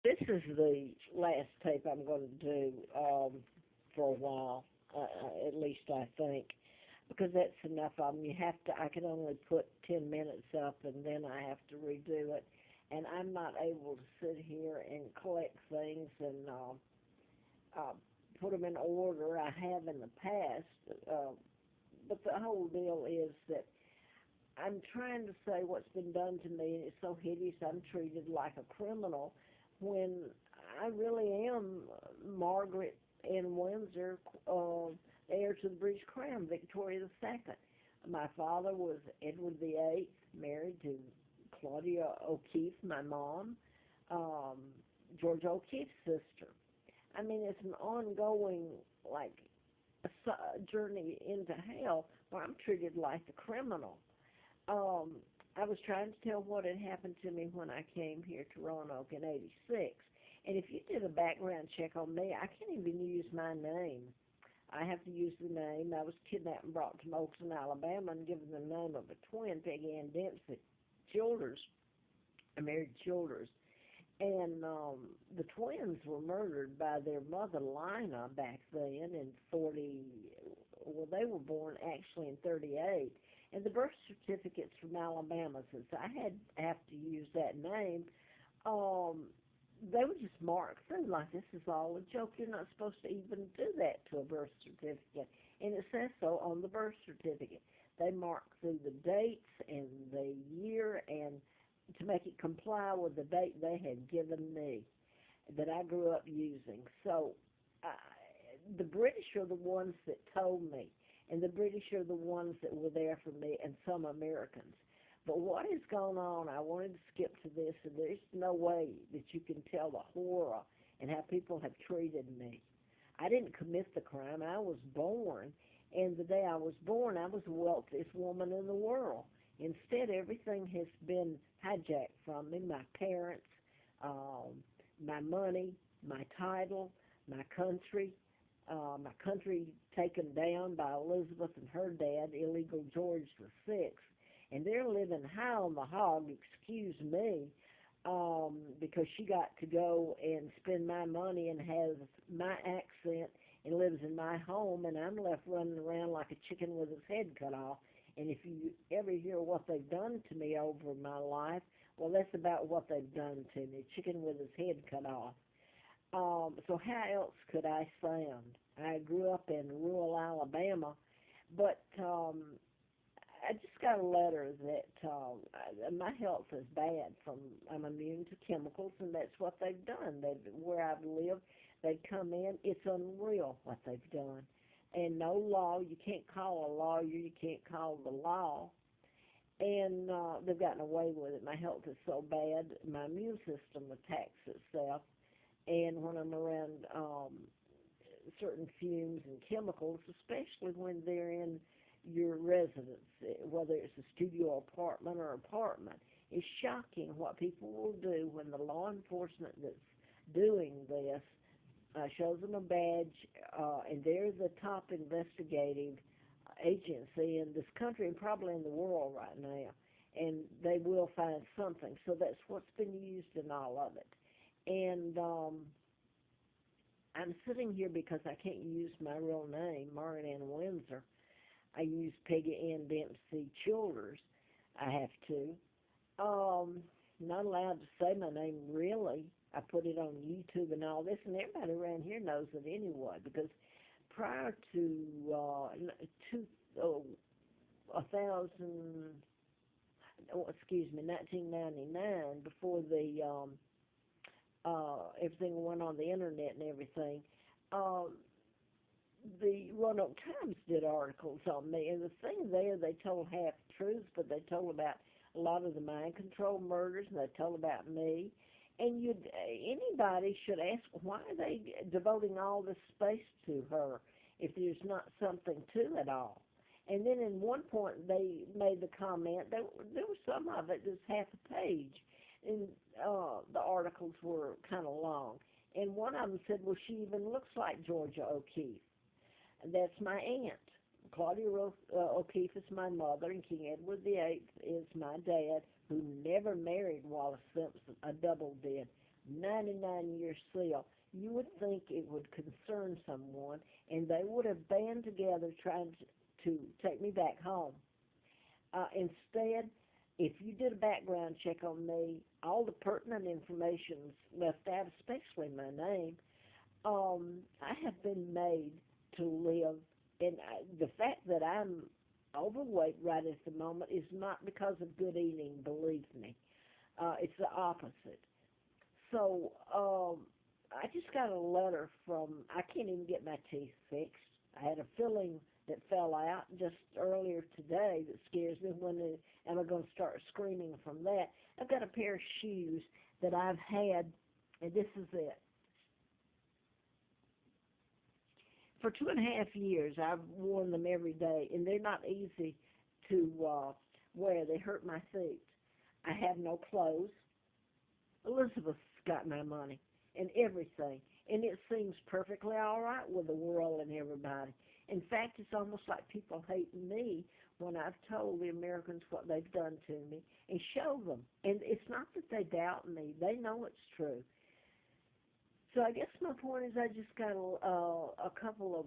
This is the last tape I'm going to do for a while, at least I think, because that's enough of them. You have to. I can only put 10 minutes up, and then I have to redo it, and I'm not able to sit here and collect things and uh, put them in order. I have in the past, but the whole deal is that I'm trying to say what's been done to me, and it's so hideous. I'm treated like a criminal when I really am Margaret Ann Windsor, heir to the British Crown, Victoria II. My father was Edward VIII, married to Claudia O'Keeffe, my mom, um, George O'Keeffe's sister. I mean, it's an ongoing, like, journey into hell where I'm treated like a criminal. Um, I was trying to tell what had happened to me when I came here to Roanoke in '86. And if you did a background check on me, I can't even use my name. I have to use the name. I was kidnapped and brought to Moulton, Alabama, and given the name of a twin, Peggy Ann Dempsey Childers. I married Childers. And the twins were murdered by their mother, Lina, back then in 40. Well, they were born actually in 38. And the birth certificates from Alabama, since I have to use that name, they were just marked through like this is all a joke. You're not supposed to even do that to a birth certificate. And it says so on the birth certificate. They mark through the dates and the year and to make it comply with the date they had given me that I grew up using. So the British are the ones that told me, and the British are the ones that were there for me, and some Americans. But what has gone on, I wanted to skip to this, and there's no way that you can tell the horror and how people have treated me. I didn't commit the crime. I was born, and the day I was born, I was the wealthiest woman in the world. Instead, everything has been hijacked from me, my parents, um, my money, my title, my country taken down by Elizabeth and her dad, illegal George VI. And they're living high on the hog, excuse me, because she got to go and spend my money and has my accent and lives in my home, and I'm left running around like a chicken with its head cut off. And if you ever hear what they've done to me over my life, well, that's about what they've done to me, chicken with its head cut off. So how else could I sound? I grew up in rural Alabama, but I just got a letter that my health is bad. I'm immune to chemicals, and that's what they've done. Where I've lived, they've come in. It's unreal what they've done. And no law. You can't call a lawyer. You can't call the law. And they've gotten away with it. My health is so bad. My immune system attacks itself. And when I'm around certain fumes and chemicals, especially when they're in your residence, whether it's a studio apartment or apartment, it's shocking what people will do when the law enforcement that's doing this shows them a badge, and they're the top investigative agency in this country and probably in the world right now, and they will find something. So that's what's been used in all of it. And I'm sitting here because I can't use my real name, Margaret Ann Windsor. I use Peggy Ann Dempsey Childers. I have to. Not allowed to say my name really. I put it on YouTube and all this, and everybody around here knows it anyway. Because prior to a thousand, oh, excuse me, 1999, before the everything went on the internet and everything, the Roanoke Times did articles on me, and the thing there, they told half truths, but they told about a lot of the mind control murders, and they told about me. And anybody should ask, why are they devoting all this space to her if there's not something to it all? And then in one point, they made the comment, there was some of it, just half a page, and the articles were kind of long. And one of them said, well, she even looks like Georgia O'Keeffe. And that's my aunt. Claudia O'Keeffe is my mother, and King Edward VIII is my dad, who never married Wallace Simpson. A double did. 99-year seal. You would think it would concern someone, and they would have band together trying to take me back home. Instead, if you did a background check on me, all the pertinent information's left out, especially my name. I have been made to live, and the fact that I'm overweight right at the moment is not because of good eating, believe me. It's the opposite. So I just got a letter from, I can't even get my teeth fixed. I had a filling that fell out just earlier today that scares me. Am I going to start screaming from that? I've got a pair of shoes that I've had, and this is it. For 2.5 years, I've worn them every day, and they're not easy to wear. They hurt my feet. I have no clothes. Elizabeth's got my money and everything, and it seems perfectly all right with the world and everybody. In fact, it's almost like people hate me when I've told the Americans what they've done to me and show them. And it's not that they doubt me. They know it's true. So I guess my point is I just got a couple of